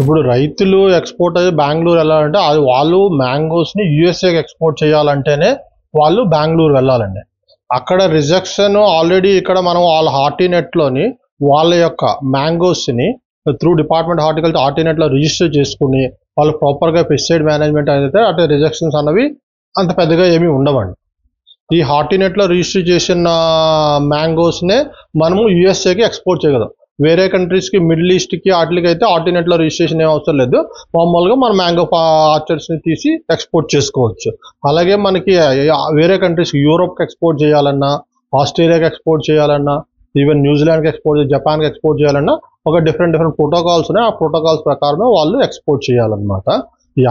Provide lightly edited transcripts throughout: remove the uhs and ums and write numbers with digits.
ఇప్పుడు రైతులు ఎక్స్పోర్ట్ అయ్యి బెంగళూరు వెళ్ళాలంటే అది వాళ్ళు మ్యాంగోస్ని యూఎస్ఏకి ఎక్స్పోర్ట్ చేయాలంటేనే వాళ్ళు బెంగళూరు వెళ్ళాలండి. అక్కడ రిజెక్షన్ ఆల్రెడీ ఇక్కడ మనం వాళ్ళ హార్టినెట్లోని వాళ్ళ యొక్క మ్యాంగోస్ని త్రూ డిపార్ట్మెంట్ హార్టికల్చర్ హార్టినెట్లో రిజిస్టర్ చేసుకుని వాళ్ళు ప్రాపర్గా పెస్టిసైడ్ మేనేజ్మెంట్ అయితే అంటే రిజెక్షన్స్ అన్నవి అంత పెద్దగా ఏమీ ఉండవండి. ఈ హార్టినెట్లో రిజిస్టర్ చేసిన మ్యాంగోస్నే మనము యూఎస్ఏకి ఎక్స్పోర్ట్ చేయగలం. వేరే కంట్రీస్కి మిడిల్ ఈస్ట్కి వాటికి అయితే హార్టినెట్లో రిజిస్ట్రేషన్ ఏం అవసరం లేదు. మామూలుగా మన మ్యాంగో ఆర్చర్డ్స్ని తీసి ఎక్స్పోర్ట్ చేసుకోవచ్చు. అలాగే మనకి వేరే కంట్రీస్కి యూరోప్కి ఎక్స్పోర్ట్ చేయాలన్నా, ఆస్ట్రేలియాకి ఎక్స్పోర్ట్ చేయాలన్నా, ఈవెన్ న్యూజిలాండ్కి ఎక్స్పోర్ట్ జపాన్కి ఎక్స్పోర్ట్ చేయాలన్నా ఒక డిఫరెంట్ ప్రోటోకాల్స్ ఉన్నాయి. ఆ ప్రోటోకాల్స్ ప్రకారమే వాళ్ళు ఎక్స్పోర్ట్ చేయాలన్నమాట.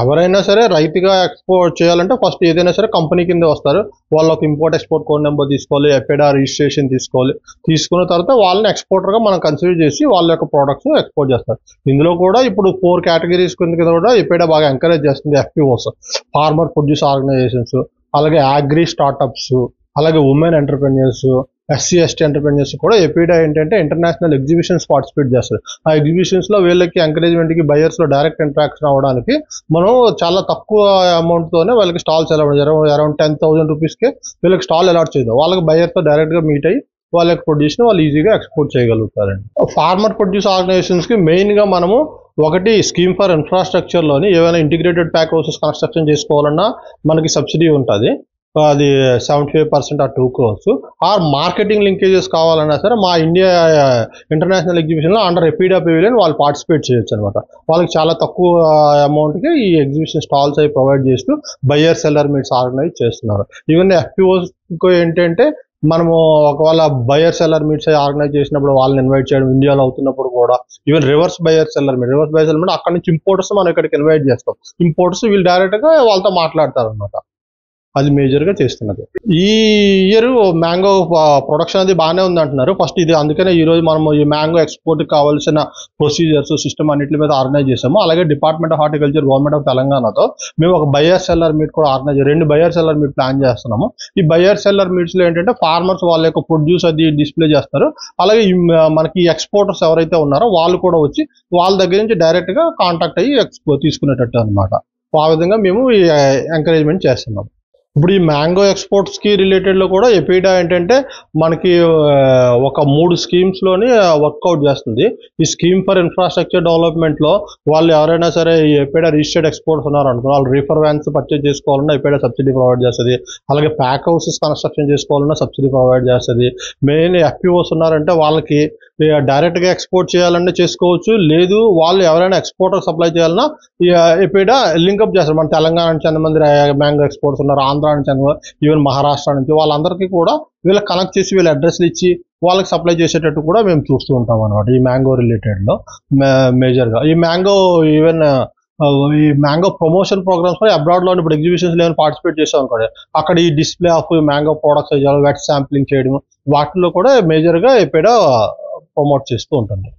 ఎవరైనా సరే రైతుగా ఎక్స్పోర్ట్ చేయాలంటే ఫస్ట్ ఏదైనా సరే కంపెనీ కింద వస్తారు. వాళ్ళు ఒక ఇంపోర్ట్ ఎక్స్పోర్ట్ కోడ్ నెంబర్ తీసుకోవాలి, ఎఫ్ఏడా రిజిస్ట్రేషన్ తీసుకోవాలి. తీసుకున్న తర్వాత వాళ్ళని ఎక్స్పోర్టర్గా మనం కన్సిడర్ చేసి వాళ్ళ యొక్క ప్రోడక్ట్స్ ఎక్స్పోర్ట్ చేస్తారు. ఇందులో కూడా ఇప్పుడు 4 కేటగిరీస్ కింద కూడా ఎఫ్ఏడా బాగా ఎంకరేజ్ చేస్తుంది. ఎఫ్పిఓస్, ఫార్మర్ ప్రొడ్యూస్ ఆర్గనైజేషన్స్, అలాగే అగ్రి స్టార్టప్స్, అలాగే women entrepreneurs, SC ST entrepreneurs కూడా ఎఫ్ఐడా ఏంటంటే ఇంటర్నేషనల్ ఎగ్జిబిషన్స్ పార్టిసిపేట్ చేస్తారు. ఆ ఎగ్జిబిషన్స్లో వీళ్ళకి ఎంకరేజ్మెంట్కి బయర్స్లో డైరెక్ట్ ఇంటరాక్షన్ అవ్వడానికి మనం చాలా తక్కువ అమౌంట్తోనే వాళ్ళకి స్టాల్స్ అరౌండ్ 10,000 రూపీస్కే వీళ్ళకి స్టాల్ అలాట్ చేద్దాం. వాళ్ళకి బయర్తో డైరెక్ట్గా మీట్ అయ్యి వాళ్ళ యొక్క ప్రొడ్యూస్ని వాళ్ళు ఈజీగా ఎక్స్పోర్ట్ చేయగలుగుతారండి. ఫార్మర్ ప్రొడ్యూస్ ఆర్గనైజేషన్స్కి మెయిన్గా మనము ఒకటి స్కీమ్ ఫర్ ఇన్ఫ్రాస్ట్రక్చర్లోని ఏమైనా ఇంటిగ్రేటెడ్ ప్యాక్ హౌసెస్ కన్స్ట్రక్షన్ చేసుకోవాలన్నా మనకి సబ్సిడీ ఉంటుంది. అది 75% ఆ 2 crores. ఆర్ మార్కెటింగ్ లింకేజెస్ కావాలన్నా సరే మా ఇండియా ఇంటర్నేషనల్ ఎగ్జిబిషన్లో అండర్ ఎఫ్ఐడా పెవిలియన్ వాళ్ళు పార్టిసిపేట్ చేయొచ్చు అనమాట. వాళ్ళకి చాలా తక్కువ అమౌంట్కి ఈ ఎగ్జిబిషన్ స్టాల్స్ అవి ప్రొవైడ్ చేస్తూ బయ్యర్ సెల్లర్ మీట్స్ ఆర్గనైజ్ చేస్తున్నారు. ఈవెన్ ఎఫ్పిఓస్ ఏంటంటే మనము ఒకవేళ బయ్యర్ సెల్లర్ మీట్స్ ఆర్గనైజ్ చేసినప్పుడు వాళ్ళని ఇన్వైట్ చేయడం, ఇండియాలో అవుతున్నప్పుడు కూడా even reverse buyer seller meet అక్కడ నుంచి ఇంపోర్టర్స్ మనం ఇక్కడికి ఇన్వైట్ చేస్తాం. ఇంపోర్టర్స్ వీళ్ళు డైరెక్ట్గా వాళ్ళతో మాట్లాడతారు అనమాట. అది మేజర్గా చేస్తున్నది. ఈ ఇయర్ మ్యాంగో ప్రొడక్షన్ అది బాగానే ఉంది అంటున్నారు. ఫస్ట్ ఇది అందుకనే ఈరోజు మనం ఈ మ్యాంగో ఎక్స్పోర్ట్కి కావాల్సిన ప్రొసీజర్స్ సిస్టమ్ అన్నింటి మీద ఆర్గనైజ్ చేసాము. అలాగే department of horticulture government of తెలంగాణతో మేము ఒక బయ్యర్ సెల్లర్ మీట్ కూడా organize 2 buyer seller meet plan చేస్తున్నాము. ఈ బయ్యర్ సెల్లర్ మీట్స్లో ఏంటంటే ఫార్మర్స్ వాళ్ళ యొక్క ప్రొడ్యూస్ అది డిస్ప్లే చేస్తారు. అలాగే మనకి ఎక్స్పోర్టర్స్ ఎవరైతే ఉన్నారో వాళ్ళు కూడా వచ్చి వాళ్ళ దగ్గర నుంచి డైరెక్ట్గా కాంటాక్ట్ అయ్యి తీసుకునేటట్టు అనమాట. ఆ విధంగా మేము ఈ ఎంకరేజ్మెంట్ చేస్తున్నాము. ఇప్పుడు ఈ మ్యాంగో ఎక్స్పోర్ట్స్కి రిలేటెడ్లో కూడా ఎఫ్ఐడా ఏంటంటే మనకి ఒక 3 స్కీమ్స్లోని వర్కౌట్ చేస్తుంది. ఈ స్కీమ్ ఫర్ ఇన్ఫ్రాస్ట్రక్చర్ డెవలప్మెంట్లో వాళ్ళు ఎవరైనా సరే ఈ ఎఫ్ఐడా రిజిస్టర్డ్ ఎక్స్పోర్ట్స్ ఉన్నారనుకో వాళ్ళు రీఫర్ వ్యాన్స్ పర్చేజ్ చేసుకోవాలన్నా ఎఫ్ఐడా సబ్సిడీ ప్రొవైడ్ చేస్తుంది. అలాగే ప్యాక్ హౌసెస్ కన్స్ట్రక్షన్ చేసుకోవాలన్నా సబ్సిడీ ప్రొవైడ్ చేస్తుంది. మెయిన్ ఎఫ్పిఓస్ ఉన్నారంటే వాళ్ళకి డైరెక్ట్గా ఎక్స్పోర్ట్ చేయాలన్నా చేసుకోవచ్చు. లేదు వాళ్ళు ఎవరైనా ఎక్స్పోర్టర్ సప్లై చేయాలన్నా ఎఫ్ఐడా లింకప్ చేస్తారు. మన తెలంగాణ నుంచి ఎంతమంది మ్యాంగో ఎక్స్పోర్ట్స్ ఉన్నారు, ఆంధ్ర నుంచి ఈవెన్ మహారాష్ట్ర నుంచి వాళ్ళందరికీ కూడా వీళ్ళకి కనెక్ట్ చేసి వీళ్ళ అడ్రస్లు ఇచ్చి వాళ్ళకి సప్లై చేసేటట్టు కూడా మేము చూస్తూ ఉంటాం అనమాట. ఈ మ్యాంగో రిలేటెడ్లో మేజర్గా ఈ మ్యాంగో ఈవెన్ ఈ మ్యాంగో ప్రమోషన్ ప్రోగ్రామ్స్ అబ్రాడ్లో ఇప్పుడు ఎగ్జిబిషన్స్ ఏమైనా పార్టిసిపేట్ చేసాం అనుకోండి, అక్కడ ఈ display of mango products wet sampling చేయడం వాటిల్లో కూడా మేజర్గా ఎప్పుడో ప్రమోట్ చేస్తూ ఉంటుంది.